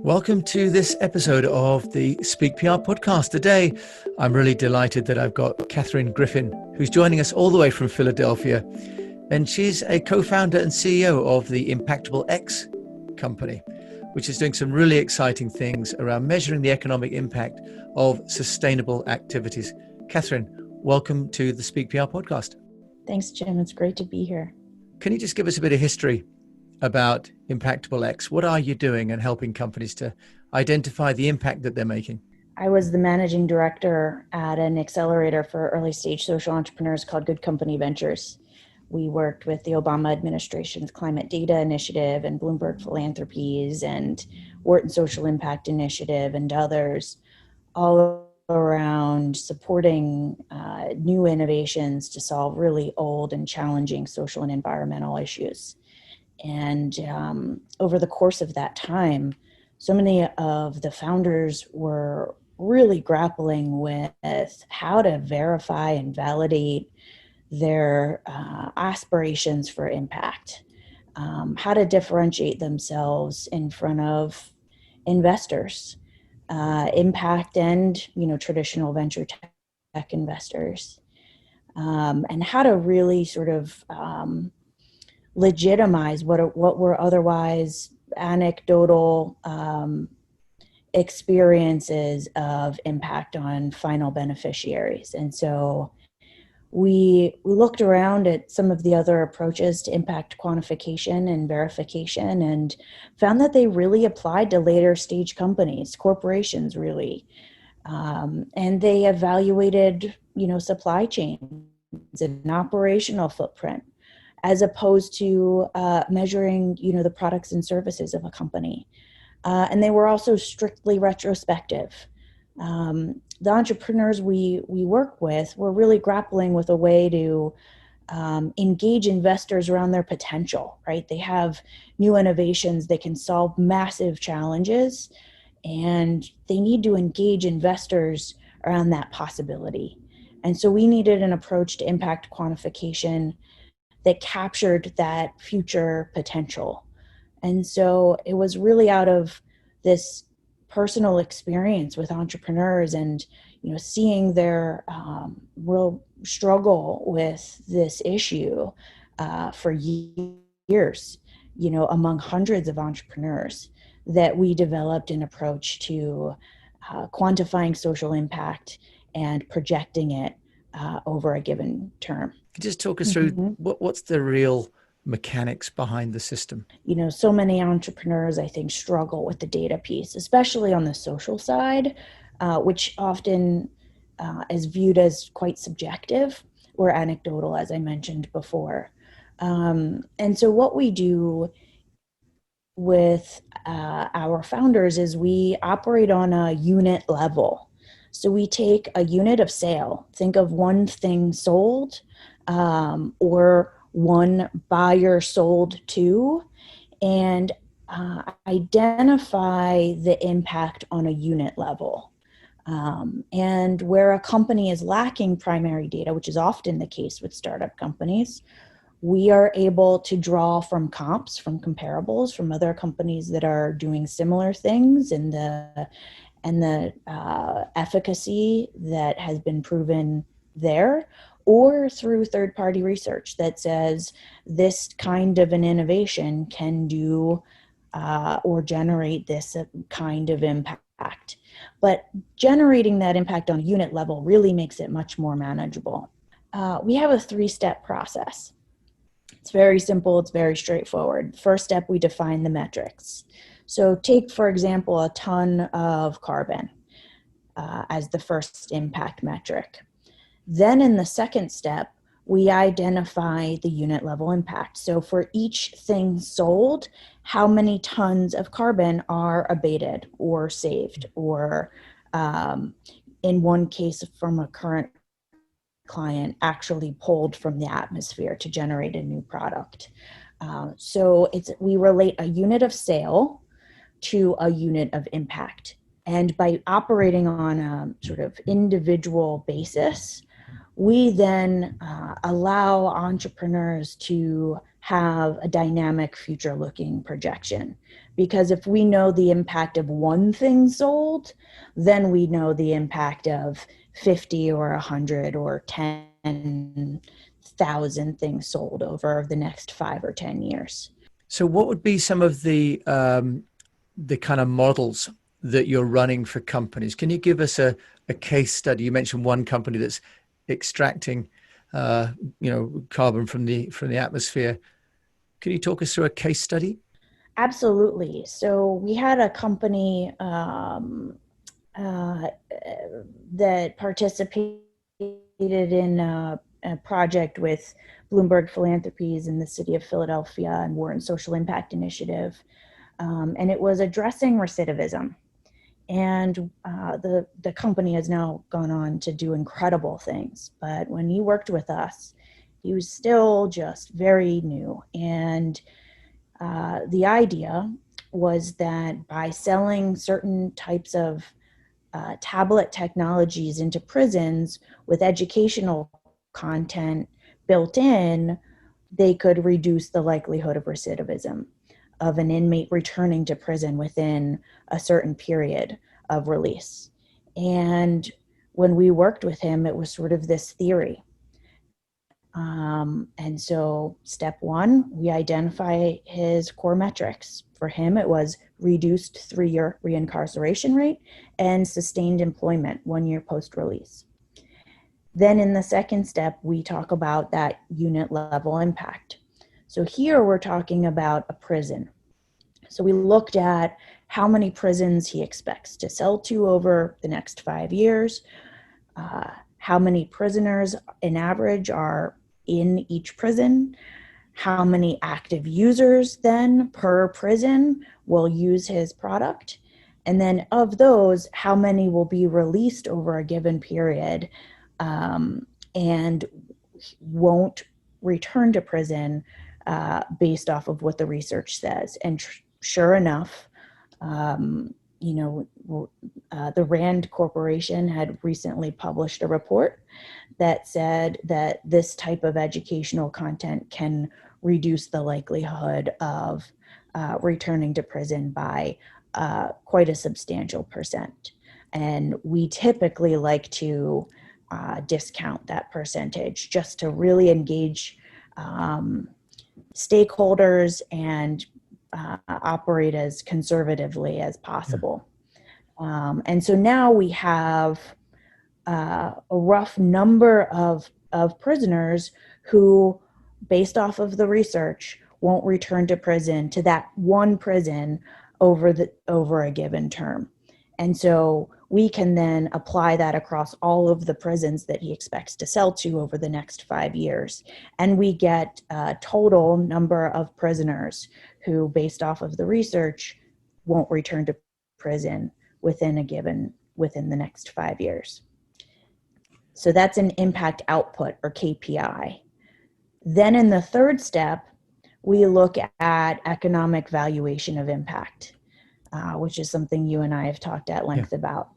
Welcome to this episode of the Speak PR podcast. Today, I'm really delighted that I've got Catherine Griffin, who's joining us all the way from Philadelphia. And she's a co-founder and CEO of the ImpactableX company, which is doing some really exciting things around measuring the economic impact of sustainable activities. Catherine, welcome to the Speak PR podcast. Thanks, Jim. It's great to be here. Can you just give us a bit of history about ImpactableX? What are you doing and helping companies to identify the impact that they're making? I was the managing director at an accelerator for early stage social entrepreneurs called GoodCompany Ventures. We worked with the Obama administration's Climate Data Initiative and Bloomberg Philanthropies and Wharton Social Impact Initiative and others, all around supporting new innovations to solve really old and challenging social and environmental issues. And over the course of that time, so many of the founders were really grappling with how to verify and validate their aspirations for impact, how to differentiate themselves in front of investors, impact and traditional venture tech investors, and how to really sort of legitimize what were otherwise anecdotal experiences of impact on final beneficiaries. And so we looked around at some of the other approaches to impact quantification and verification and found that they really applied to later stage companies, corporations really. And they evaluated, supply chains and operational footprint, as opposed to measuring, the products and services of a company. And they were also strictly retrospective. The entrepreneurs we work with were really grappling with a way to engage investors around their potential, right? They have new innovations, they can solve massive challenges, and they need to engage investors around that possibility. And so we needed an approach to impact quantification that captured that future potential. And so it was really out of this personal experience with entrepreneurs and, seeing their real struggle with this issue for years, among hundreds of entrepreneurs, that we developed an approach to quantifying social impact and projecting it over a given term. Just talk us through what's the real mechanics behind the system? So many entrepreneurs, I think, struggle with the data piece, especially on the social side, which often is viewed as quite subjective or anecdotal, as I mentioned before. And so what we do with our founders is we operate on a unit level. So we take a unit of sale, think of one thing sold, or one buyer sold to, and identify the impact on a unit level. And where a company is lacking primary data, which is often the case with startup companies, we are able to draw from comps, from comparables, from other companies that are doing similar things and the efficacy that has been proven there, or through third-party research that says this kind of an innovation can do or generate this kind of impact. But generating that impact on a unit level really makes it much more manageable. We have a 3-step process. It's very simple, it's very straightforward. First step, we define the metrics. So take, for example, a ton of carbon as the first impact metric. Then in the second step, we identify the unit level impact. So for each thing sold, how many tons of carbon are abated or saved, or in one case from a current client, actually pulled from the atmosphere to generate a new product. So we relate a unit of sale to a unit of impact. And by operating on a sort of individual basis, we then allow entrepreneurs to have a dynamic future-looking projection. Because if we know the impact of one thing sold, then we know the impact of 50 or 100 or 10,000 things sold over the next 5 or 10 years. So what would be some of the kind of models that you're running for companies? Can you give us a case study? You mentioned one company that's extracting carbon from the atmosphere. Can you talk us through a case study? Absolutely. So we had a company that participated in a project with Bloomberg Philanthropies in the city of Philadelphia and Wharton Social Impact Initiative. And it was addressing recidivism. And the company has now gone on to do incredible things. But when he worked with us, he was still just very new. And the idea was that by selling certain types of tablet technologies into prisons with educational content built in, they could reduce the likelihood of recidivism of an inmate returning to prison within a certain period of release. And when we worked with him, it was sort of this theory. And so step one, we identify his core metrics. For him, it was reduced 3-year reincarceration rate and sustained employment 1 year post-release. Then in the second step, we talk about that unit level impact. So here we're talking about a prison. So we looked at how many prisons he expects to sell to over the next 5 years, how many prisoners in average are in each prison, how many active users then per prison will use his product, and then of those, how many will be released over a given period and won't return to prison based off of what the research says. And sure enough, the Rand Corporation had recently published a report that said that this type of educational content can reduce the likelihood of returning to prison by quite a substantial percent. And we typically like to discount that percentage just to really engage stakeholders and operate as conservatively as possible. And so now we have a rough number of prisoners who, based off of the research, won't return to prison, to that one prison over a given term. And so we can then apply that across all of the prisons that he expects to sell to over the next 5 years. And we get a total number of prisoners who, based off of the research, won't return to prison within the next 5 years. So that's an impact output, or KPI. Then in the third step, we look at economic valuation of impact, which is something you and I have talked at length about.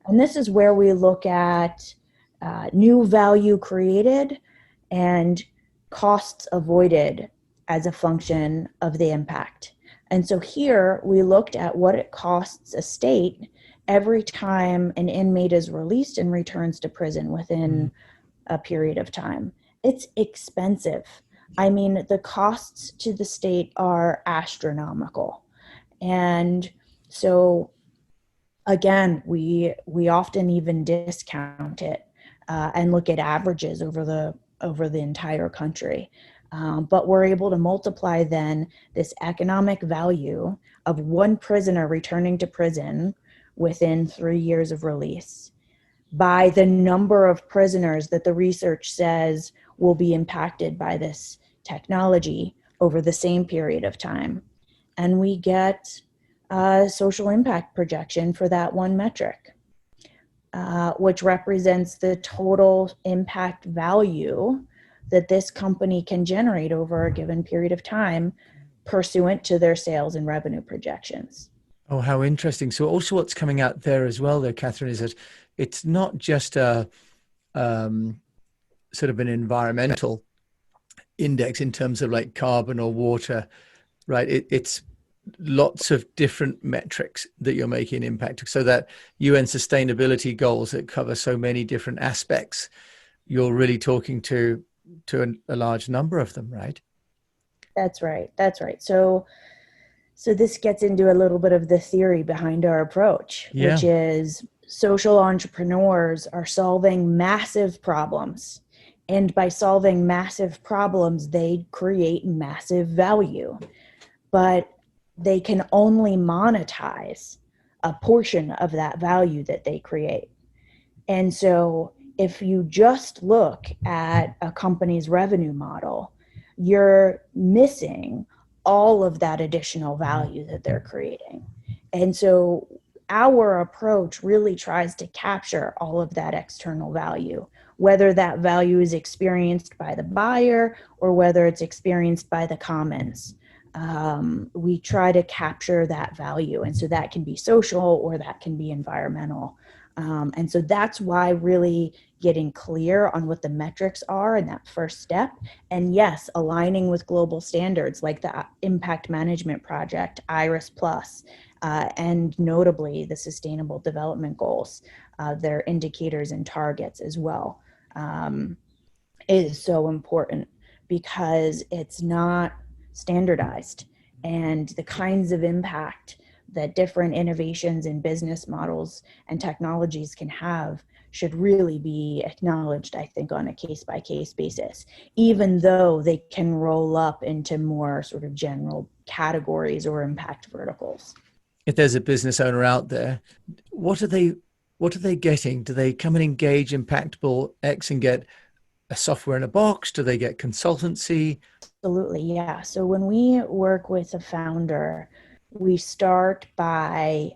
And this is where we look at new value created and costs avoided as a function of the impact. And so here we looked at what it costs a state every time an inmate is released and returns to prison within a period of time. It's expensive. I mean, the costs to the state are astronomical. And so again, we often even discount it and look at averages over the entire country. But we're able to multiply then this economic value of one prisoner returning to prison within 3 years of release by the number of prisoners that the research says will be impacted by this technology over the same period of time. And we get a social impact projection for that one metric, which represents the total impact value that this company can generate over a given period of time pursuant to their sales and revenue projections. Oh, how interesting. So also what's coming out there as well, though, Catherine, is that it's not just a sort of an environmental index in terms of like carbon or water, right? It's lots of different metrics that you're making impact. So that UN sustainability goals that cover so many different aspects, you're really talking to a large number of them, right? That's right. That's right. So this gets into a little bit of the theory behind our approach, which is social entrepreneurs are solving massive problems. And by solving massive problems, they create massive value. But they can only monetize a portion of that value that they create. And so if you just look at a company's revenue model, you're missing all of that additional value that they're creating. And so our approach really tries to capture all of that external value, whether that value is experienced by the buyer or whether it's experienced by the commons. We try to capture that value. And so that can be social or that can be environmental. And so that's why really getting clear on what the metrics are in that first step. And yes, aligning with global standards like the Impact Management Project, IRIS Plus, and notably the Sustainable Development Goals, their indicators and targets as well, is so important because it's not standardized, and the kinds of impact that different innovations in business models and technologies can have should really be acknowledged, I think, on a case-by-case basis, even though they can roll up into more sort of general categories or impact verticals. If there's a business owner out there, what are they getting? Do they come and engage ImpactableX and get a software in a box? Do they get consultancy? Absolutely, yeah. So when we work with a founder, we start by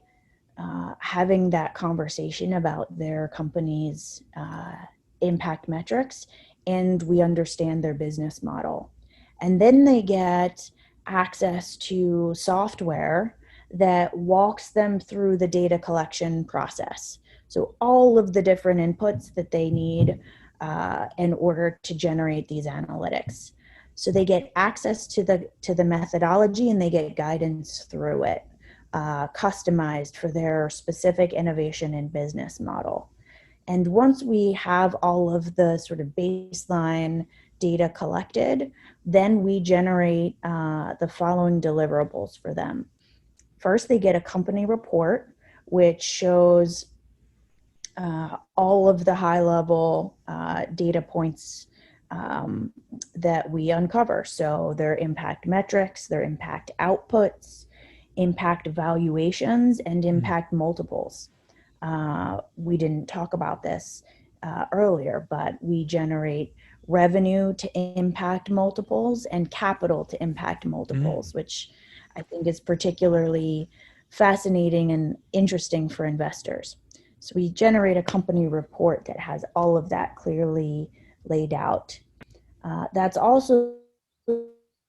having that conversation about their company's impact metrics, and we understand their business model. And then they get access to software that walks them through the data collection process. So all of the different inputs that they need in order to generate these analytics. So they get access to the methodology and they get guidance through it, customized for their specific innovation and business model. And once we have all of the sort of baseline data collected, then we generate the following deliverables for them. First, they get a company report, which shows all of the high-level data points that we uncover. So their impact metrics, their impact outputs, impact valuations, and impact multiples. We didn't talk about this earlier, but we generate revenue to impact multiples and capital to impact multiples, which I think is particularly fascinating and interesting for investors. So we generate a company report that has all of that clearly laid out. That's also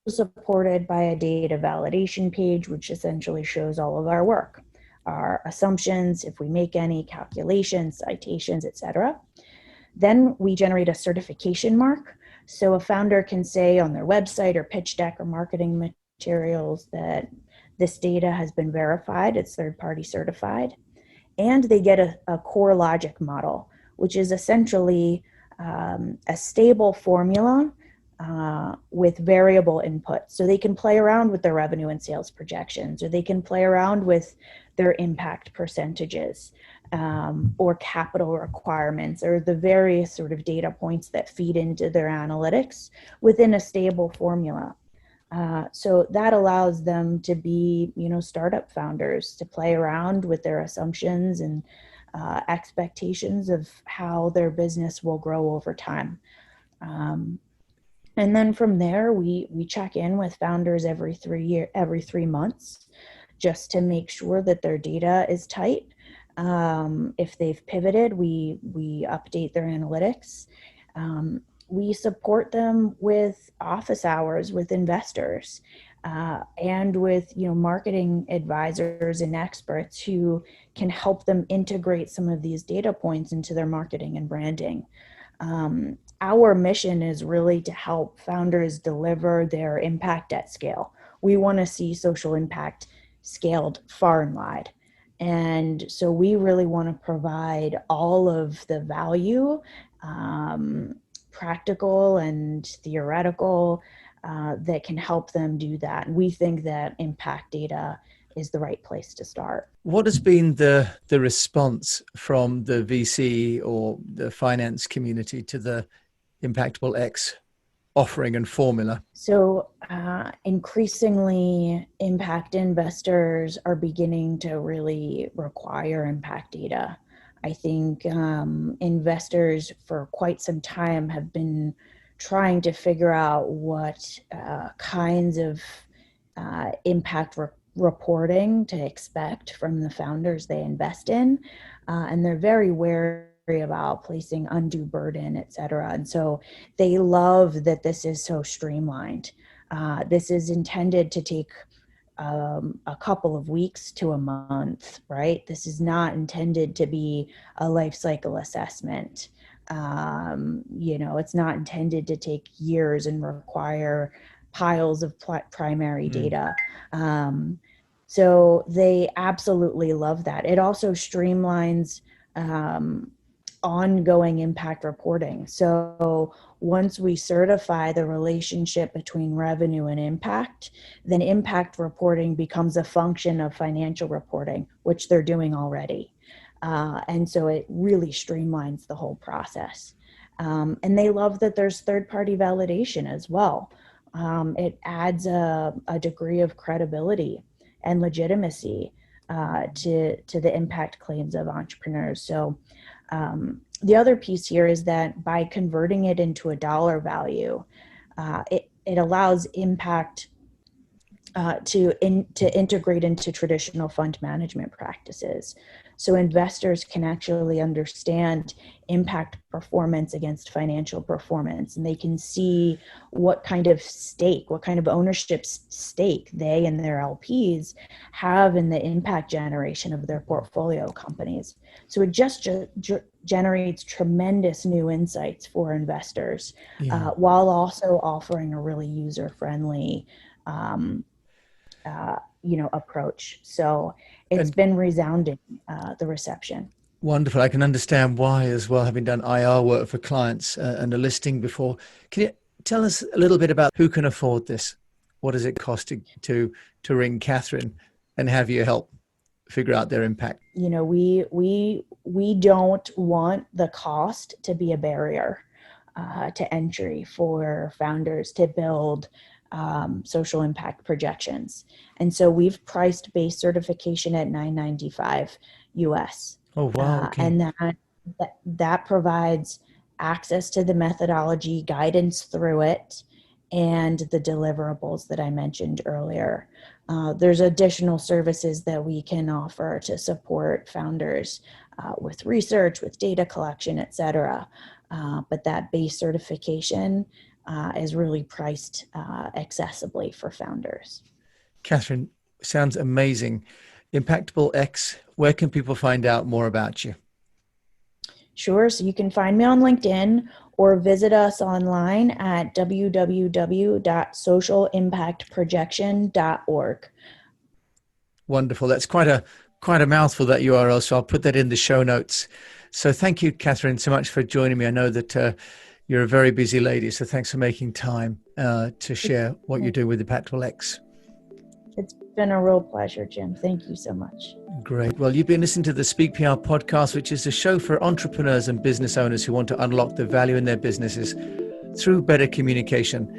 supported by a data validation page, which essentially shows all of our work, our assumptions, if we make any calculations, citations, etc. Then we generate a certification mark. So a founder can say on their website or pitch deck or marketing materials that this data has been verified, it's third-party certified. And they get a core logic model, which is essentially a stable formula with variable input. So they can play around with their revenue and sales projections, or they can play around with their impact percentages, or capital requirements, or the various sort of data points that feed into their analytics within a stable formula. So that allows them to be, startup founders, to play around with their assumptions and expectations of how their business will grow over time. And then from there, we check in with founders every 3 months, just to make sure that their data is tight. If they've pivoted, we update their analytics. We support them with office hours with investors and with marketing advisors and experts who can help them integrate some of these data points into their marketing and branding. our mission is really to help founders deliver their impact at scale. We want to see social impact scaled far and wide. And so we really want to provide all of the value, practical and theoretical, that can help them do that. And we think that impact data is the right place to start. What has been the response from the VC or the finance community to the ImpactableX offering and formula? So increasingly, impact investors are beginning to really require impact data. I think investors for quite some time have been trying to figure out what kinds of impact reporting to expect from the founders they invest in. And they're very wary about placing undue burden, et cetera. And so they love that this is so streamlined. This is intended to take a couple of weeks to a month, right? This is not intended to be a life cycle assessment. It's not intended to take years and require piles of primary data. So they absolutely love that. It also streamlines ongoing impact reporting. So once we certify the relationship between revenue and impact, then impact reporting becomes a function of financial reporting, which they're doing already. And so it really streamlines the whole process. And they love that there's third-party validation as well. It adds a degree of credibility and legitimacy to the impact claims of entrepreneurs. So the other piece here is that by converting it into a dollar value, it allows impact to integrate into traditional fund management practices. So investors can actually understand impact performance against financial performance, and they can see what kind of ownership stake they and their LPs have in the impact generation of their portfolio companies. So it just generates tremendous new insights for investors, while also offering a really user-friendly approach. So it's been resounding, the reception. Wonderful. I can understand why as well, having done IR work for clients and a listing before. Can you tell us a little bit about who can afford this? What does it cost to ring Catherine and have you help figure out their impact? We don't want the cost to be a barrier to entry for founders to build social impact projections. And so we've priced base certification at $995 US. Oh, wow. Okay. And that provides access to the methodology, guidance through it, and the deliverables that I mentioned earlier. There's additional services that we can offer to support founders with research, with data collection, et cetera. But that base certification is really priced accessibly for founders. Catherine, sounds amazing. ImpactableX, where can people find out more about you? Sure. So you can find me on LinkedIn or visit us online at www.socialimpactprojection.org. Wonderful. That's quite a mouthful, that URL. So I'll put that in the show notes. So thank you, Catherine, so much for joining me. I know that you're a very busy lady, so thanks for making time to share what you do with ImpactableX. It's been a real pleasure, Jim. Thank you so much. Great. Well, you've been listening to the Speak PR podcast, which is a show for entrepreneurs and business owners who want to unlock the value in their businesses through better communication.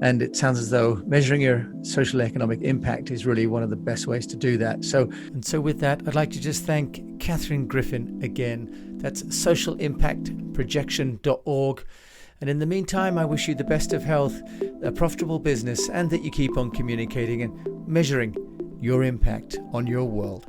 And it sounds as though measuring your social economic impact is really one of the best ways to do that. So with that, I'd like to just thank Catherine Griffin again. That's socialimpactprojection.org. And in the meantime, I wish you the best of health, a profitable business, and that you keep on communicating and measuring your impact on your world.